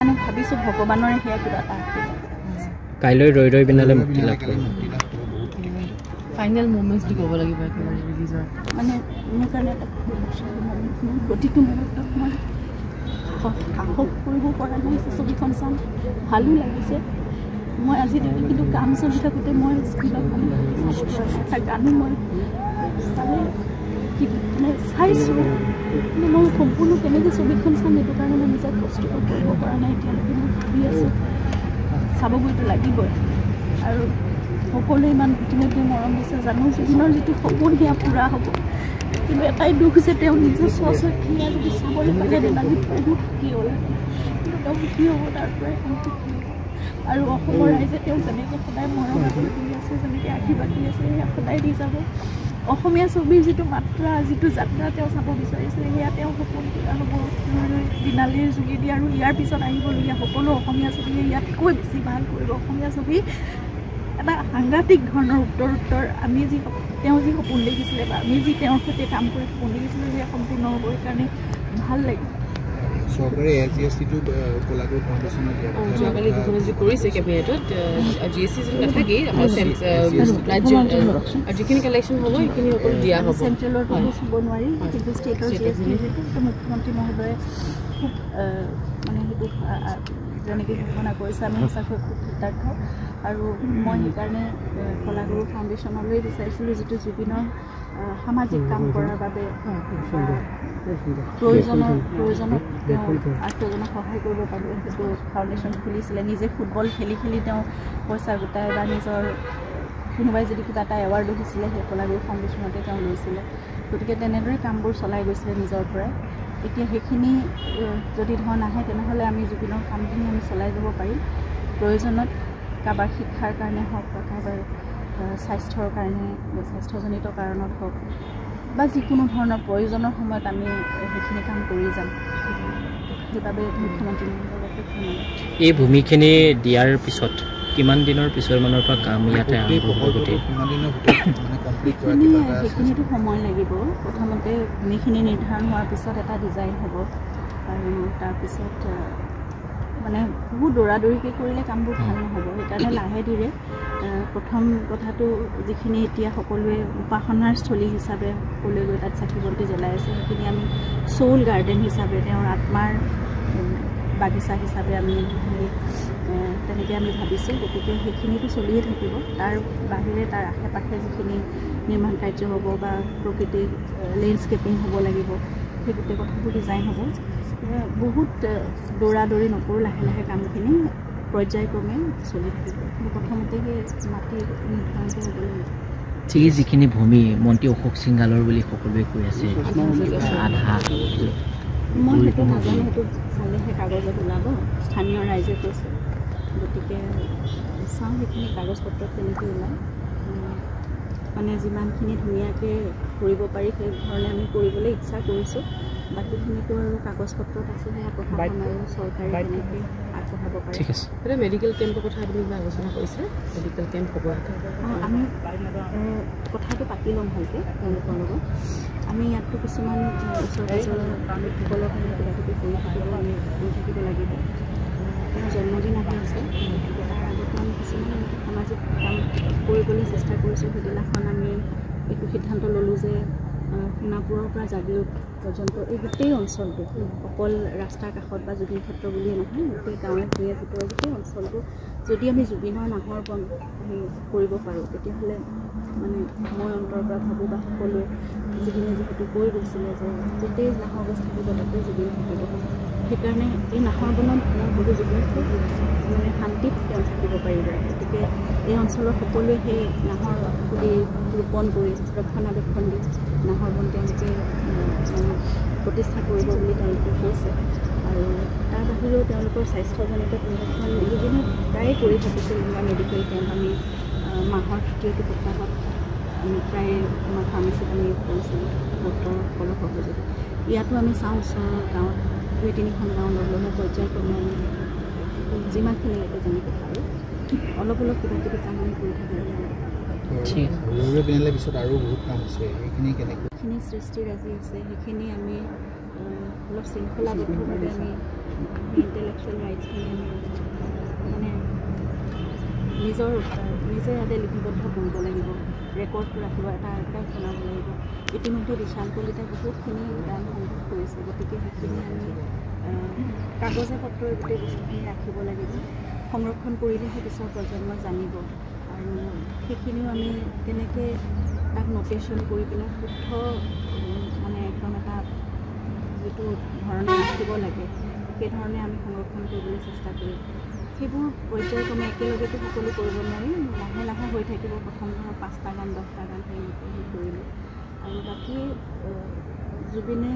মানে ভাবিছোঁ ভগৱানৰে সেয়া কিবা এটা কাইলৈ ৰৈ ৰৈ বিনালে মুক্তি লাভ কৰিব ফাইনেল মোমেণ্টছ বুলি ক'ব লাগিব একেবাৰে ৰিলিজৰ মানে মোৰ কাৰণে এটা প্ৰতিটো মুহূৰ্তত মই সাহস কৰিব পৰা নাই ছবিখন চাম ভালো লাগিছে মই আজিলৈকে কিন্তু কাম চলি থাকোঁতে মই স্কুলত এটা গানো মই চালে মানে চাইছোঁ কিন্তু মই সম্পূৰ্ণ কেনেকৈ ছবিখন চাম সেইটো কাৰণে মই নিজক প্ৰস্তুত কৰিব পৰা নাই এতিয়ালৈকে মই ভাবি আছোঁ চাবগৈতো লাগিবই আৰু সকলোৱে ইমান ইতিমধ্যে মৰম দিছে জানো জুবিনৰ যিটো সপোন সেয়া পূৰা হ'ব কিন্তু এটাই দুখ যে তেওঁ নিজৰ স্বচক্ষীয়া যদি চাবলৈ পালে দেন আজি বহুত সুখী হ'ল কিন্তু তেওঁ সুখী হ'ব তাৰ পৰাই সন্তুষ্টি আৰু অসমৰ ৰাইজে তেওঁ যেনেকৈ সদায় মৰম আদৰ কৰি আছে যেনেকৈ আশীৰ্বাদ দি আছে সেয়া সদায় দি যাব অসমীয়া ছবিৰ যিটো মাত্ৰা যিটো যাত্ৰা তেওঁ চাব বিচাৰিছে সেয়া তেওঁ সপোন পূৰা হ'ব দিনালীৰ যোগেদি আৰু ইয়াৰ পিছত আহিবলগীয়া সকলো অসমীয়া ছবিয়ে ইয়াতকৈ বেছি ভাল কৰিব অসমীয়া ছবি এটা সাংঘাতিক ধৰণৰ উত্তৰ আমি যি তেওঁ যি সপোন দেখিছিলে বা আমি যি তেওঁৰ সৈতে কাম কৰি সপোন দেখিছিলোঁ সেয়া সম্পূৰ্ণ হ'ব সেইকাৰণে ভাল লাগে চৰকাৰে এজিএছটিটো কলাগুৰু ফাউণ্ডেশ্যনত যোৱাকালি ঘোষণা কৰিছে কেবিনেটত জি এছ টি নাথাকেই আমাৰ যিখিনি কালেকশ্যন হ'ব সেইখিনি সকলো দিয়া হ'ব চেণ্ট্ৰেলৰটো চুব নোৱাৰি কিন্তু ষ্টেটৰ জি এছ টি যিটো মুখ্যমন্ত্ৰী মহোদয়ে খুব মানে সেইটো যেনেকৈ ঘোষণা কৰিছে আমি সঁচাকৈ খুব কৃতাৰ্থ আৰু মই সেইকাৰণে কলাগুৰু ফাউণ্ডেশ্যনলৈ বিচাৰিছিলোঁ যিটো জুবিনৰ সামাজিক কাম কৰাৰ বাবে প্ৰয়োজনত তেওঁ আত্মজনক সহায় কৰিব পাৰে সেইটো ফাউণ্ডেশ্যন খুলিছিলে নিজে ফুটবল খেলি তেওঁ পইচা গোটাই বা নিজৰ কোনোবাই যদি কিবা এটা এৱাৰ্ডো দিছিলে সেই কলাগুৰু ফাউণ্ডেশ্যনতে তেওঁ লৈছিলে গতিকে তেনেদৰে কামবোৰ চলাই গৈছিলে নিজৰ পৰাই এতিয়া সেইখিনি যদি ধন আহে তেনেহ'লে আমি জুবিনৰ কামখিনি আমি চলাই যাব পাৰিম প্ৰয়োজনত কাৰোবাৰ শিক্ষাৰ কাৰণে হওক বা কাৰোবাৰ স্বাস্থ্যৰ কাৰণে স্বাস্থ্যজনিত কাৰণত হওক বা যিকোনো ধৰণৰ প্ৰয়োজনৰ সময়ত আমি সেইখিনি কাম কৰি যাম সেইবাবে মুখ্যমন্ত্ৰী এই ভূমিখিনি দিয়াৰ পিছত কিমান দিনৰ পিছৰ মানৰ পৰা কাম ইয়াতে আৰম্ভ হ'ব সেইখিনিতো সময় লাগিব প্ৰথমতে ভূমিখিনি নিৰ্ধাৰণ হোৱাৰ পিছত এটা ডিজাইন হ'ব আৰু তাৰপিছত মানে বহুত দৌৰাদৌৰিকৈ কৰিলে কামবোৰ ভাল নহ'ব সেইকাৰণে লাহে ধীৰে প্ৰথম কথাটো যিখিনি এতিয়া সকলোৱে উপাসনাৰ স্থলী হিচাপে সকলোৱে গৈ তাত চাকি বন্তি জ্বলাই আছে সেইখিনি আমি চৌল গাৰ্ডেন হিচাপে তেওঁৰ আত্মাৰ বাগিচা হিচাপে আমি তেনেকৈ আমি ভাবিছোঁ গতিকে সেইখিনিতো চলিয়ে থাকিব তাৰ বাহিৰে তাৰ আশে পাশে যিখিনি নিৰ্মাণ কাৰ্য হ'ব বা প্ৰকৃতিক লেণ্ডস্কেপিং হ'ব লাগিব সেই গোটেই কথাবোৰ ডিজাইন হ'ব বহুত দৌৰাদৌৰি নকৰোঁ লাহে লাহে কামখিনি পৰ্যায়ক্ৰমে চলি থাকিব প্ৰথমতে সেই মাটি নিৰ্ধাৰণটো হ'ব লাগিব ঠিক যিখিনি ভূমি মন্ত্ৰী অশোক সিংহালৰ বুলি সকলোৱে কৈ আছে আধা মই সেইটো নাজানো সেইটো চালেহে কাগজত ওলাব স্থানীয় ৰাইজে কৈছে গতিকে চাওঁ সেইখিনি কাগজ পত্ৰত কেনেকৈ ওলায় মানে যিমানখিনি ধুনীয়াকৈ কৰিব পাৰি সেই ধৰণে আমি কৰিবলৈ ইচ্ছা কৰিছোঁ বাকীখিনিতো আৰু কাগজ পত্ৰত আছে সেয়া প্ৰশাসন আৰু চৰকাৰে তেনেকৈ আগবঢ়াব পাৰে ঠিক আছে এতিয়া মেডিকেল কেম্পৰ কথা আপুনি কিবা আলোচনা কৰিছে মেডিকেল কেম্প হ'ব আমি কথাটো পাতি ল'ম ভালকৈ তেওঁলোকৰ লগত আমি ইয়াততো কিছুমান ওচৰ পাজৰৰ লোকসকলক আমি কিবা কিবি কৰি থাকিব লাগিব তেওঁৰ জন্মদিন আহি আছে তাৰ আগতো আমি কিছুমান সামাজিক কাম কৰিবলৈ চেষ্টা কৰিছোঁ সেইদিনাখন আমি এইটো সিদ্ধান্ত ল'লোঁ যে সোণাপুৰৰ পৰা জাগিৰোড পৰ্যন্ত এই গোটেই অঞ্চলটো অকল ৰাস্তাৰ কাষত বা জুবিন ক্ষেত্ৰ বুলিয়ে নহয় গোটেই গাঁৱে ভূঞে ভিতৰৰ গোটেই অঞ্চলটো যদি আমি জুবিনৰ নাহৰ বন কৰিব পাৰোঁ তেতিয়াহ'লে মানে মই অন্তৰ পৰা ভাবোঁ বা সকলোৱে জুবিনে যিহেতু কৈ গৈছিলে যে গোটেই নাহৰ গছ থাকিব তাতে জুবিন থাকিব সেইকাৰণে এই নাহৰ বনত মই বহু জুবিন মানে শান্তিত তেওঁ থাকিব পাৰিব গতিকে এই অঞ্চলৰ সকলোৱে সেই নাহৰ পুলি ৰোপণ কৰি ৰক্ষণাবেক্ষণ দি নাহৰ বন তেওঁলোকে প্ৰতিষ্ঠা কৰিব বুলি তেওঁলোকে কৈছে আৰু তাৰ বাহিৰেও তেওঁলোকৰ স্বাস্থ্যজনিত নিৰীক্ষণ জুবিনে প্ৰায়ে কৰি থাকিছিল বা মেডিকেল কেম্প আমি মাহৰ তৃতীয়টো সপ্তাহত আমি প্ৰায় আমাৰ ফাৰ্মাচীত আমি কৰিছিলোঁ ডক্টৰসকলৰ সহযোগত ইয়াতো আমি চাওঁ ওচৰৰ গাঁৱত 2-3খন গাঁও লগ লগ পৰ্যায়ক্ৰমে আমি যিমানখিনিলৈকে যেনেকৈ পাৰোঁ অলপ কিবা কিবি কাম আমি কৰি থাকিব লাগিব পিছত আৰু বহুত কাম আছে সেইখিনি সৃষ্টিৰাজি আছে সেইখিনি আমি অলপ শৃংখলাবদ্ধভাৱে আমি ইণ্টেলেকচুৱেল ৰাইটছখিনি নিজে ইয়াতে লিপিবদ্ধ কৰিব লাগিব, ৰেকৰ্ড ৰাখিব, এটা শুনাব লাগিব। ইতিমধ্যে বিশাল কলিতাই বহুতখিনি গান সংগ্ৰহ কৰিছে, গতিকে সেইখিনি আমি কাগজে পত্ৰই গোটেই বস্তুখিনি ৰাখিব লাগিব। সংৰক্ষণ কৰিলেহে পিছৰ প্ৰজন্মই জানিব, আৰু সেইখিনিও আমি কেনেকৈ তাক নোটেশ্যন কৰি পেলাই শুদ্ধ মানে একদম এটা যিটো ধৰণে ৰাখিব লাগে সেই ধৰণে আমি সংৰক্ষণ কৰিবলৈ চেষ্টা কৰিম। সেইবোৰ পৰ্যায়ক্ৰমে একেলগেতো সকলো কৰিব নোৱাৰি, লাহে লাহে হৈ থাকিব। প্ৰথম ধৰক 5টা গান 10টা গান সেইমতে কৰিলোঁ। আৰু বাকী জুবিনে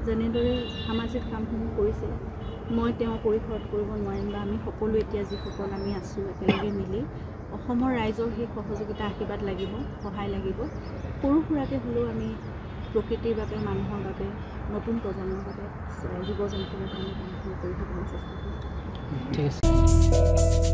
যেনেদৰে সামাজিক কামসমূহ কৰিছে মই তেওঁ পৰিসৰত কৰিব নোৱাৰিম, বা আমি সকলো এতিয়া যিসকল আমি আছোঁ একেলগে মিলি অসমৰ ৰাইজৰ সেই সহযোগিতা আশীৰ্বাদ লাগিব, সহায় লাগিব। সৰু সুৰাকৈ হ'লেও আমি প্ৰকৃতিৰ বাবে, মানুহৰ বাবে, নতুন প্ৰজন্মৰ বাবে, জীৱ জন্তুৰ বাবে আমি কামখিনি কৰি থাকিবলৈ চেষ্টা কৰিম। ঠিক আছে।